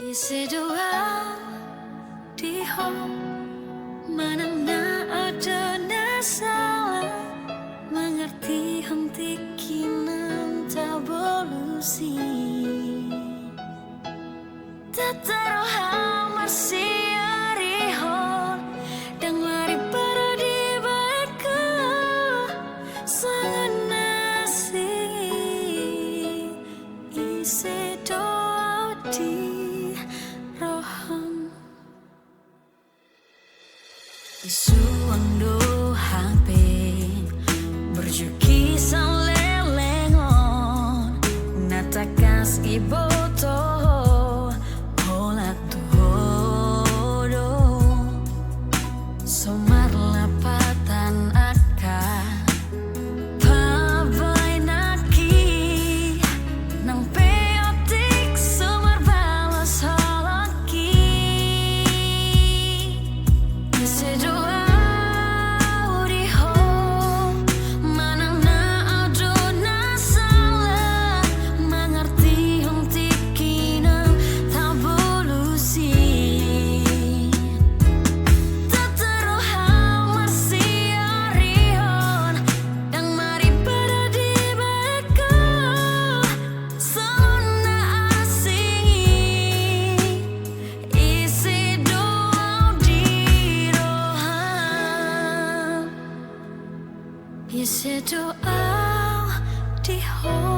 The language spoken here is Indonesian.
Isi doa di ho mana na ada na salah mengerti henti kinan tak bolusi tak taruh masih arihon dan mari para di baikku sangat nasi isi doa di roham isuang dohang pen berjuki sang lelengon natakas iboto holat tuhodo somar lapatan aka pabai naki nang peotik somar balas halaki isi doa di ho mana na ado na salah mengerti henti kinan tak bolusi tak taruh masih arion dan mari pada di baikku sona asing isi doa di roham isi doa di ho